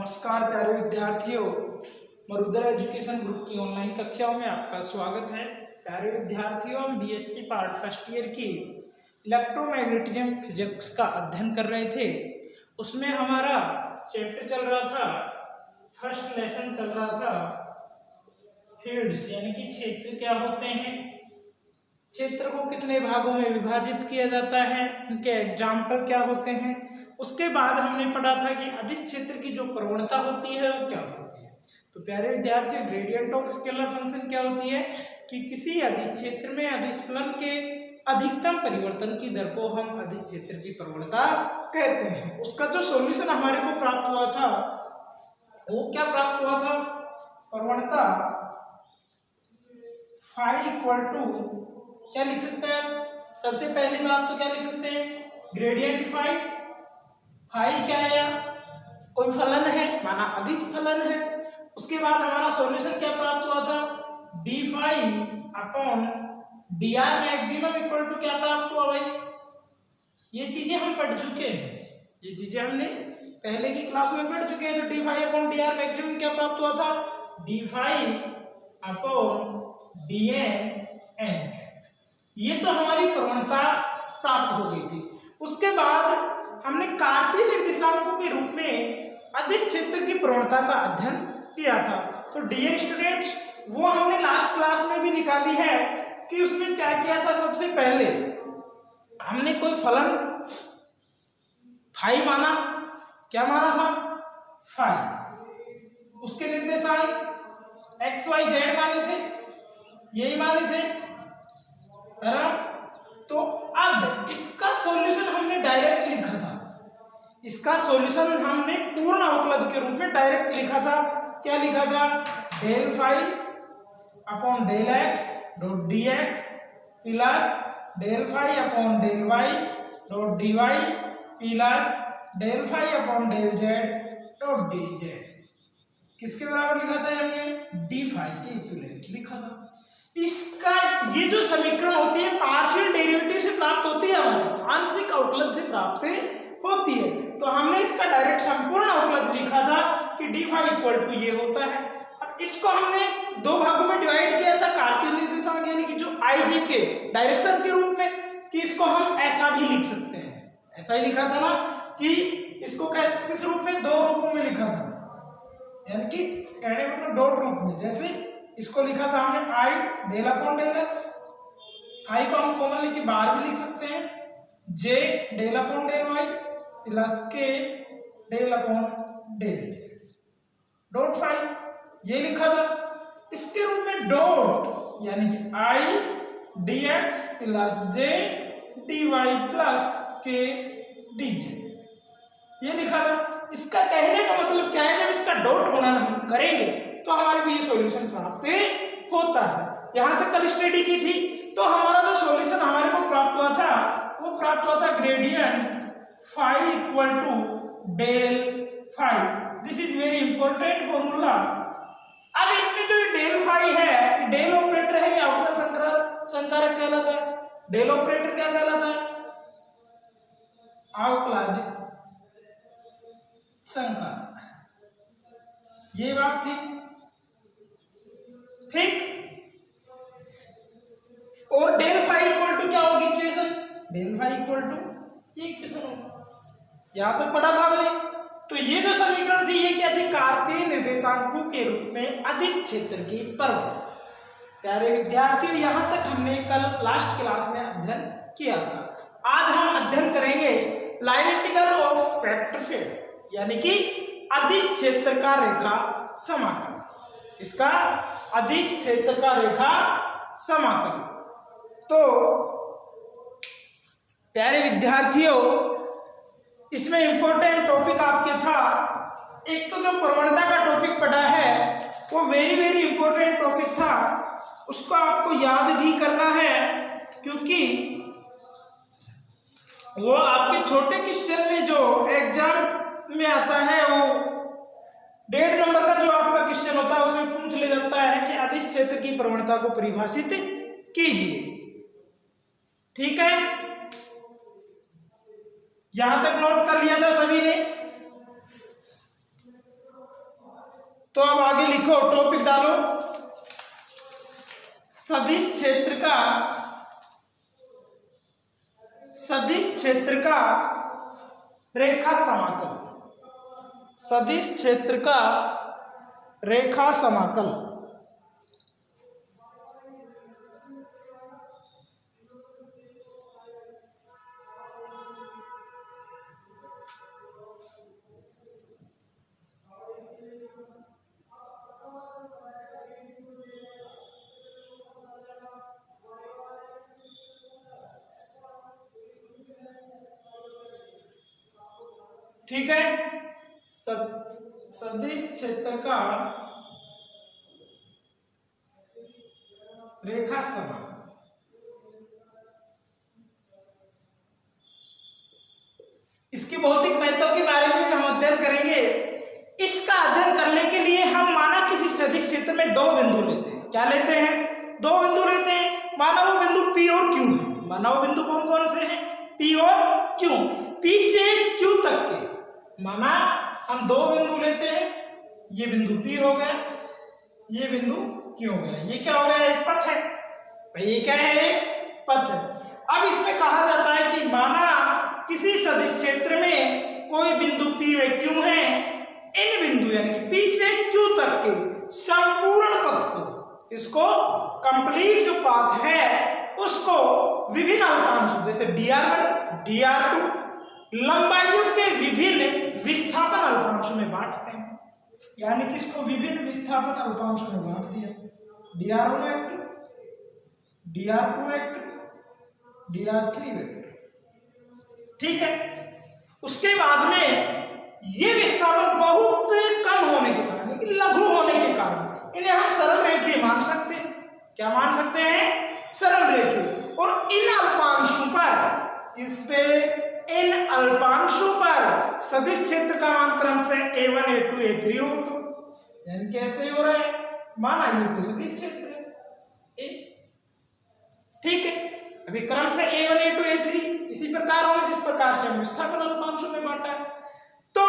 नमस्कार प्यारे विद्यार्थियों, मरुधर एजुकेशन ग्रुप की ऑनलाइन कक्षाओं में आपका स्वागत है। प्यारे विद्यार्थियों, हम बीएससी पार्ट फर्स्ट ईयर की इलेक्ट्रोमैग्नेटिज्म फिजिक्स का अध्ययन कर रहे थे। उसमें हमारा चैप्टर चल रहा था, फर्स्ट लेसन चल रहा था फील्ड्स, यानी कि क्षेत्र क्या होते हैं, क्षेत्र को कितने भागों में विभाजित किया जाता है, इनके एग्जाम्पल क्या होते हैं। उसके बाद हमने पढ़ा था कि अदिश क्षेत्र की जो प्रवणता होती है वो क्या होती है। तो प्यारे विद्यार्थियों, ग्रेडियंट ऑफ स्केलर फंक्शन क्या होती है कि किसी अदिश क्षेत्र में अदिश फलन के अधिकतम परिवर्तन की दर को हम अदिश क्षेत्र की प्रवणता कहते हैं। उसका जो सॉल्यूशन हमारे को प्राप्त हुआ था वो क्या प्राप्त हुआ था, प्रवणता फाई इक्वल टू क्या लिख सकते हैं। सबसे पहली बात तो क्या लिख सकते हैं, ग्रेडियंट फाई। फाई क्या है यार, कोई फलन है, माना अदिश फलन है। उसके बाद हमारा सॉल्यूशन क्या प्राप्त हुआ था, d phi upon d r maximum equal to क्या प्राप्त हुआ भाई। ये चीजें हम पढ़ चुके हैं, ये चीजें हमने पहले की क्लास में पढ़ चुके हैं। तो d phi upon d r maximum क्या प्राप्त हुआ था, d phi upon d n. ये तो हमारी प्रवणता प्राप्त हो गई थी। उसके बाद हमने कार्तीय निर्देशांकों के रूप में अदिश क्षेत्र की प्रवणता का अध्ययन किया था। तो डियर स्टूडेंट्स, वो हमने लास्ट क्लास में भी निकाली है कि उसमें क्या किया था। सबसे पहले हमने कोई फलन फाई माना, क्या माना था, फाई। उसके निर्देशांक एक्स वाई जेड माने थे, यही माने थे, है ना। तो अब इसका सॉल्यूशन हमने डायरेक्ट लिखा था, इसका सॉल्यूशन हमने पूर्ण अवकलज के रूप में डायरेक्ट लिखा था। क्या लिखा था, del phi upon del x dot d x plus del phi upon del y dot d Y plus del phi upon del z dot d z. किसके बराबर लिखा था हमने, डी फाई के इक्विवेलेंट लिखा था। इसका ये जो समीकरण होती है पार्शियल डेरिवेटिव से प्राप्त होती है, हमारे आंशिक अवकलज से प्राप्त होती है। तो हमने इसका डायरेक्ट संपूर्ण अवकलज लिखा था कि डी फाई इक्वल टू ये होता है। अब इसको हमने दो भागों में डिवाइड किया था, कार्तीय निर्देशांक यानी कि जो आई जी के डायरेक्शन के रूप में, कि इसको हम ऐसा भी लिख सकते हैं। ऐसा ही लिखा था ना कि इसको किस रूप में, दो रूपों में लिखा था, यानी कि कहने मतलब डॉट रूप में। जैसे इसको लिखा था हमने I del upon del X, I को हम कॉमन लेके बाहर भी लिख सकते हैं, J del upon del Y plus K del upon del dot phi, ये लिखा था। इसके रूप में डॉट यानी कि I D x plus J D Y plus K D J, ये लिखा था। इसका कहने का मतलब क्या है, जब इसका डॉट गुणन हम करेंगे तो हमारे को ये सॉल्यूशन प्राप्त होता है। यहां तक कल स्टडी की थी। तो हमारा जो सॉल्यूशन हमारे को प्राप्त हुआ था वो प्राप्त हुआ था gradient phi equal to del phi. This is very important formula. अब इसमें जो डेल फाई है, डेल ऑपरेटर है या अवकलज संकारक कहलाता है। डेल ऑपरेटर क्या कहलाता है, अवकलज संकारक। ये बात थी, ठीक। और डेल फाई इक्वल टू क्या होगी equation, del phi equal to ये इक्वेशन होगा, यहां तक पढ़ा था हमने। तो ये जो समीकरण थी ये क्या थी, कार्तीय निर्देशांकों के रूप में अदिश क्षेत्र की प्रवणता। प्यारे विद्यार्थियों, यहां तक हमने कल लास्ट क्लास में अध्ययन किया था। आज हम अध्ययन करेंगे line integral of vector field, यानी कि अदिश क्षेत्र का रेखा समाकल। इसका अदिश क्षेत्र का रेखा समाकल। तो प्यारे विद्यार्थियों, इसमें इंपॉर्टेंट टॉपिक आपके था, एक तो जो प्रवणता का टॉपिक पढ़ा है वो वेरी वेरी इंपॉर्टेंट टॉपिक था, उसको आपको याद भी करना है, क्योंकि वो आपके छोटे क्वेश्चन में जो एग्जाम में आता है, वो 1.5 नंबर का जो आपका क्वेश्चन होता है उसमें पूछ ले जाता है कि अदिश क्षेत्र की प्रवणता को परिभाषित कीजिए। ठीक है, यहां तक नोट कर लिया था सभी ने। तो अब आगे लिखो, टॉपिक डालो, सदिश क्षेत्र का रेखा समाकल, सदिश क्षेत्र का रेखा समाकल। ठीक है, सदिश क्षेत्र का रेखा समाकल। इसके भौतिक महत्व के बारे में भी हम अध्ययन करेंगे। इसका अध्ययन करने के लिए हम माना किसी सदिश क्षेत्र में दो बिंदु लेते हैं। क्या लेते हैं? दो बिंदु लेते हैं। माना वो बिंदु P और Q है। माना वो बिंदु कौन कौन से हैं? P और Q। P से Q तक के माना हम दो बिंदु लेते हैं। ये बिंदु P हो गया, ये बिंदु Q हो गया। ये क्या हो गया? एक पथ है भाई। ये क्या है? एक पथ है। अब इसमें कहा जाता है कि माना किसी सदिश क्षेत्र में कोई बिंदु P व Q है, इन बिंदु यानी कि P से Q तक के संपूर्ण पथ को, इसको कंप्लीट जो पाथ है उसको विभिन्न अल्पांशों जैसे dr1, dr2 लंबाइयों के विभिन्न विस्थापन अल्पांशों में बांटते हैं। यानी कि इसको विभिन्न विस्थापन अल्पांशों में बांट दिया। dr1 vector, dr2 vector, dr3 vector. ठीक है। उसके बाद में ये विस्थापन बहुत कम होने के कारण, लेकिन लघु होने के कारण इन्हें हम सरल रेखीय मान सकते हैं। क्या मान सकते हैं? सरल रेखीय। और इन अल्पांशों पर, इस पे इन अल्पांशों पर सदिश क्षेत्र का मान क्रम से a1, a2, a3 हो। तो यानी कैसे हो रहा है? माना ये कोई सदिश क्षेत्र है A। ठीक है। अभी क्रम से a1, a2, a3 इसी प्रकार होगा जिस प्रकार से हम विस्थापन अल्पांशों में बांटा है। तो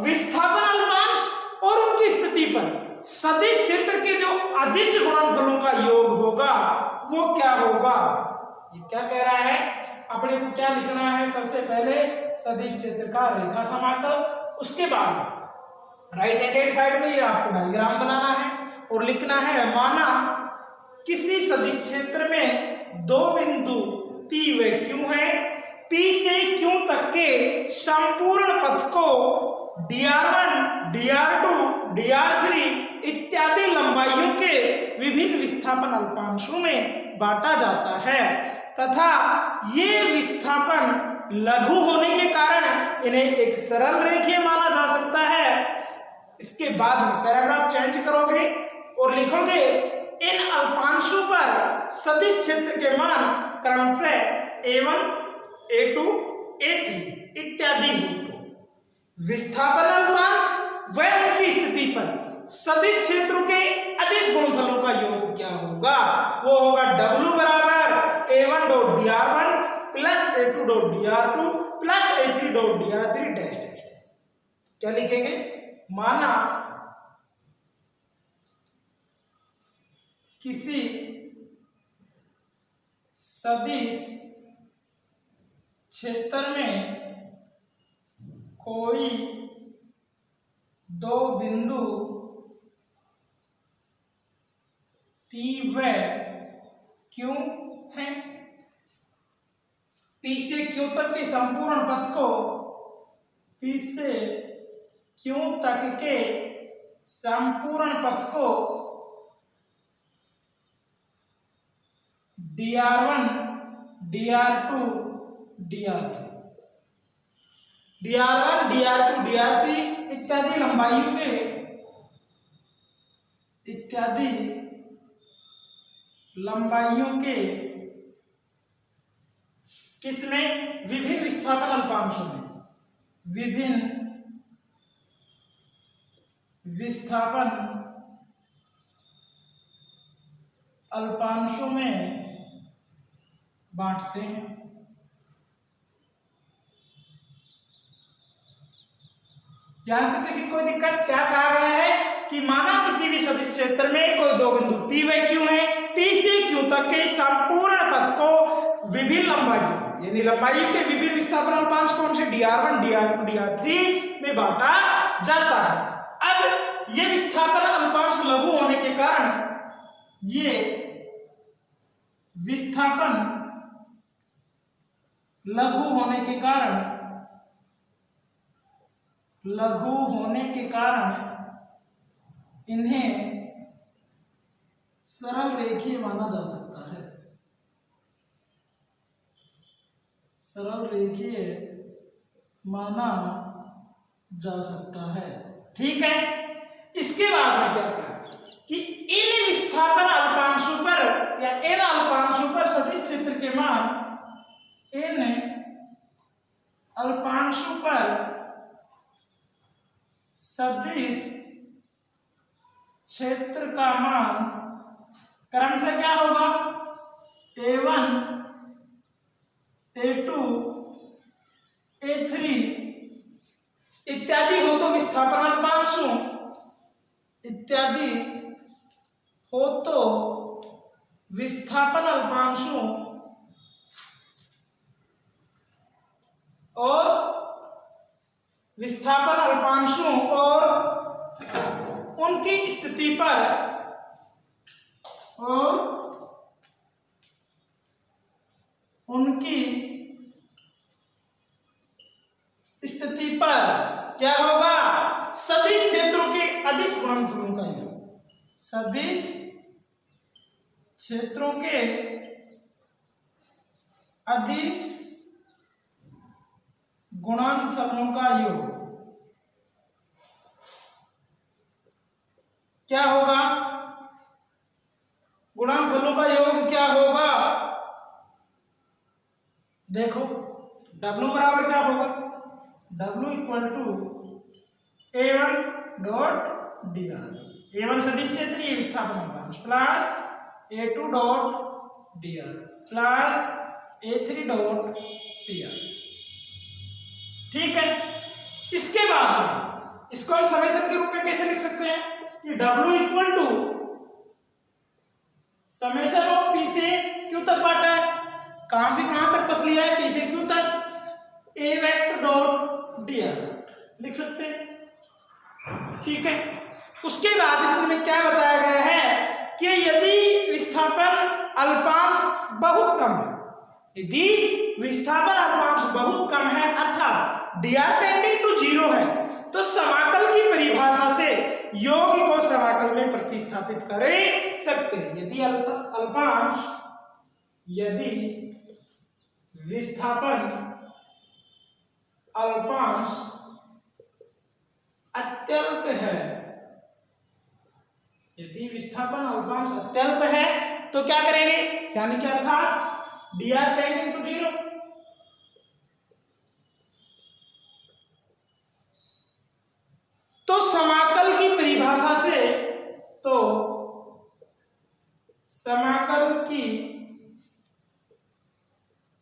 विस्थापन अल्पांश और उनकी स्थिति पर सदिश क्षेत्र के जो अदिश गुणनफलों का योग होगा वो क्या होगा? ये क्या कह रहा है? अपने को क्या लिखना है? सबसे पहले सदिश क्षेत्र का रेखा समाकल, उसके बाद राइट हैंडेड साइड में ये आपको डायग्राम बनाना है और लिखना है माना किसी सदिश क्षेत्र में दो बिंदु P व Q है, P से Q तक के संपूर्ण पथ को dr1, dr2, dr3 इत्यादि लंबाइयों के विभिन्न विस्थापन अल्पांशों में बांटा जाता है तथा ये विस्थापन लघु होने के कारण इन्हें एक सरल रेखीय माना जा सकता है। इसके बाद में पैराग्राफ चेंज करोगे और लिखोगे इन अल्पांशों पर सदिश क्षेत्र के मान क्रम से a1, a2, a3 इत्यादि हो। तो विस्थापन अल्पांश व उनकी स्थिति पर सदिश क्षेत्रों के अदिश गुणनफलों का योग क्या होगा? वो होगा W बराबर a1 dot dr1 plus a2 dot dr2 plus a3 dot dr3 dash dash dash. क्या लिखेंगे? माना किसी सदिश क्षेत्र में कोई दो बिंदु P व Q है, P से Q तक के संपूर्ण पथ को, P से Q तक के संपूर्ण पथ को dr1, dr2, dr3, dr1, dr2, dr3 इत्यादि लंबाइयों के किसमें? विभिन्न विस्थापन अल्पांशों में, विभिन्न विस्थापन अल्पांशों में बांटते हैं। यहाँ तक किसी कोई दिक्कत? क्या कहा गया है कि माना किसी भी सदिश क्षेत्र में कोई दो बिंदु P व Q है, P से Q तक के संपूर्ण पथ को विभिन्न लंबाई यानी लंबाई के विभिन्न विस्थापन अल्पांश कौन से dr1 dr2 dr3 में बांटा जाता है। अब ये विस्थापन अल्पांश लघु होने के कारण ये विस्थापन लघु होने के कारण इन्हें सरल रेखीय माना जा सकता है। सरल रेखीय माना जा सकता है। ठीक है, इसके बाद में क्या कहा कि इन विस्थापन अल्पांशों पर या इन अल्पांशों पर सदिश क्षेत्र के मान, इन अल्पांशों पर सदिश क्षेत्र का मान क्रमशः क्या होगा? A1 A2 A3 इत्यादि हो तो विस्थापन अल्पांशों इत्यादि हो तो विस्थापन अल्पांशों और विस्थापन अल्पांशों और उनकी स्थिति पर क्या होगा? सदिश क्षेत्रों के अदिश गुणनफलों का योग। सदिश क्षेत्रों के अदिश गुणनफलों का योग क्या होगा? गुणनफलों का योग क्या होगा? देखो W बराबर क्या होगा? W equal to A1 dot dr, A1 सदिश क्षेत्र ये विस्थापन अल्पांश plus A2 dot dr plus A3 dot dr। ठीक है, इसके बाद में इसको हम समेशन के रूप में कैसे लिख सकते हैं कि W equal to summation of P से Q तक बांटा है। कहां से कहां तक पथ लिया है? P से Q तक, A वेक्टर डॉट dr लिख सकते हैं। ठीक है, उसके बाद इसमें क्या बताया गया है कि यदि विस्थापन अल्पांश बहुत कम है, यदि विस्थापन अल्पांश बहुत कम है अर्थात dr टेंडिंग टू 0 है, तो समाकल की परिभाषा से योग को समाकल में प्रतिस्थापित कर सकते हैं। यदि विस्थापन अल्पांश अत्यल्प है, यदि विस्थापन अल्पांश अत्यल्प है तो क्या करेंगे? यानी कि अर्थात dr टेंडिंग टू 0, तो समाकल की परिभाषा से, तो समाकल की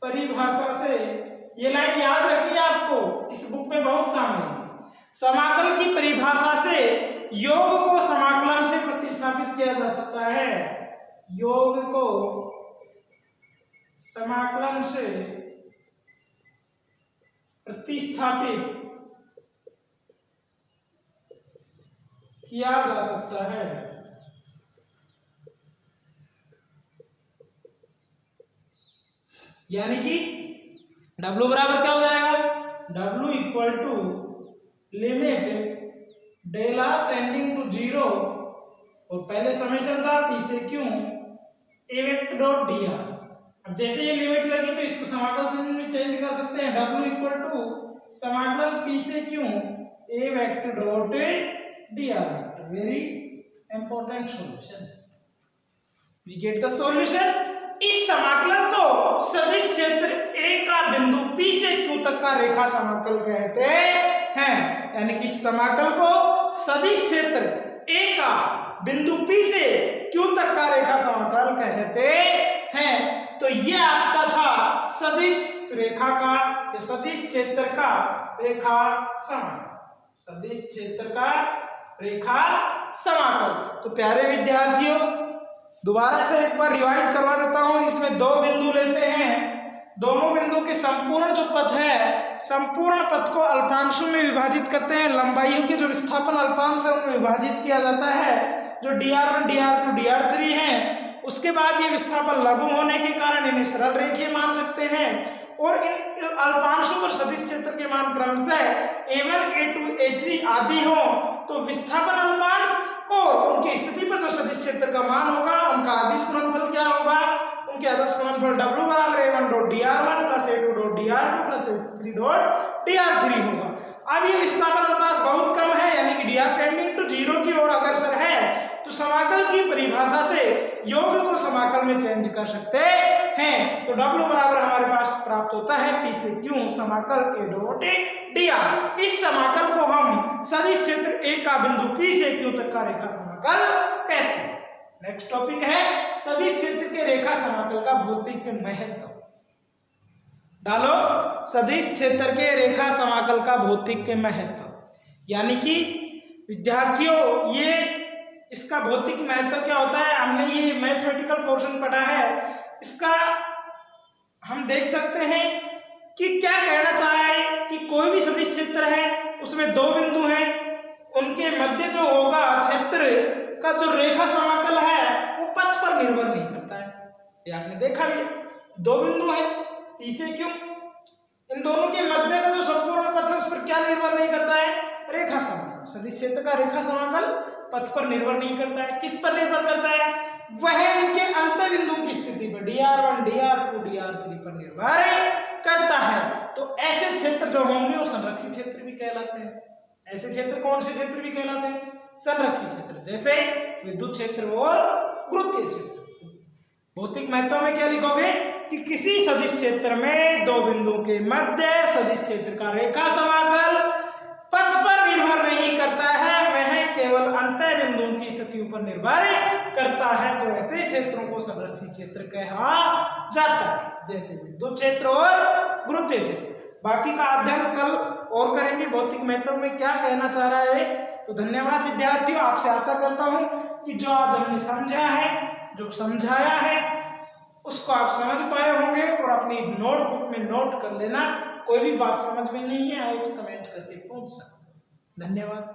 परिभाषा से, ये लाइन याद रखिए आपको, इस बुक में बहुत काम है। समाकल की परिभाषा से योग को समाकलन से प्रतिस्थापित किया जा सकता है। योग को समाकलन से प्रतिस्थापित किया जा सकता है। यानी कि W बराबर क्या हो जाएगा? W equal to limit del r tending to 0, और पहले समेशन था P से Q A vector dot dr। अब जैसे ये लिमिट लगी तो इसको समाकल चिन्ह में चेंज कर सकते हैं। W इक्वल टू समाकल P से Q A vector dot dr। Very important solution. We get the solution. इस समाकलन को सदिश क्षेत्र A का बिंदु P से Q तक का रेखा समाकल कहते हैं। यानी कि समाकल को सदिश क्षेत्र A का बिंदु P से Q तक का रेखा समाकल कहते हैं। तो ये आपका था सदिश रेखा का या सदिश क्षेत्र का रेखा समाकल। सदिश क्षेत्र का रेखा समाकल। तो प्यारे विद्यार्थियों, दोबारा से एक बार रिवाइज करवा देता हूं। इसमें दो बिंदु लेते हैं, दोनों बिंदु के संपूर्ण जो पथ है, संपूर्ण पथ को अल्पांशों में विभाजित करते हैं। लंबाइयों के जो विस्थापन अल्पांश है उनमें विभाजित किया जाता है, जो dr1 dr2 dr3 है। उसके बाद ये विस्थापन लघु होने के कारण इन्हें सरल रेखीय मान सकते हैं और इन अल्पांशों पर सदिश क्षेत्र के मान क्रमशः a1 a2 a3 आदि हो तो विस्थापन अल्पांश और उनकी स्थिति पर जो सदिश क्षेत्र का मान होगा उनका अदिश गुणनफल क्या होगा, उनके अदिश गुणनफल W बराबर a1 dot dr1 plus a2 dot dr2 plus a3 dot dr3 होगा। अब ये विस्थापन अनुपात बहुत कम है, यानी कि dr टेंडिंग टू 0 की ओर अग्रसर है, तो समाकल की परिभाषा से योग को समाकल में चेंज कर सकते हैं। तो W बराबर हमारे पास प्राप्त होता है P से Q समाकल a डॉट dr। इस समाकल को हम सदिश क्षेत्र A का बिंदु P से Q तक का रेखा समाकल कहते हैं। नेक्स्ट टॉपिक है सदिश क्षेत्र के रेखा समाकल का भौतिक महत्व। डालो सदिश क्षेत्र के रेखा समाकल का भौतिक महत्व, यानी कि विद्यार्थियों ये इसका भौतिक महत्व क्या होता है, हमने ये मैथमेटिकल पोर्शन पढ़ा है, इसका हम देख सकते हैं कि क्या कहना चाहा है कि कोई भी सदिश क्षेत्र है उसमें दो बिंदु हैं, उनके मध्य जो होगा क्षेत्र का जो रेखा समाकल है वो पथ पर निर्भर नहीं करता है। ये आपने देखा भी, दो बिंदु हैं P से Q, इन दोनों के मध्य का जो संपूर्ण पथ है उस पर क्या निर्भर नहीं करता है, रेखा समाकल। सदिश क्षेत्र का रेखा समाकल पथ पर निर्भर नहीं करता है, किस पर निर्भर करता है, वह इनके अंत बिंदु की स्थिति पर dr1 dr2 dr3 पर निर्भर करता है। तो ऐसे क्षेत्र जो होंगे वो संरक्षित क्षेत्र भी कहलाते हैं। ऐसे क्षेत्र कौन से क्षेत्र भी कहलाते हैं, संरक्षित क्षेत्र, जैसे विद्युत क्षेत्र और गुरुत्वीय क्षेत्र। भौतिक महत्व में क्या लिखोगे कि किसी सदिश क्षेत्र में दो बिंदु के मध्य सदिश क्षेत्र का रेखा समाकल पथ पर निर्भर नहीं करता है, वह केवल अंतः बिंदुओं की स्थितियों पर निर्भर करता है। तो ऐसे क्षेत्रों को संरक्षित क्षेत्र कहा जाता है, जैसे विद्युत क्षेत्र और गुरुत्वीय क्षेत्र। बाकी का अध्ययन कल और करेंगे, भौतिक महत्व में क्या कहना चाह रहा है। तो धन्यवाद विद्यार्थियों, आपसे आशा करता हूं कि जो आज हमने समझा है, जो समझाया है, उसको आप समझ पाए होंगे और अपनी नोटबुक में नोट कर लेना। कोई भी बात समझ में नहीं है आए तो कमेंट करके पूछ सकते। धन्यवाद।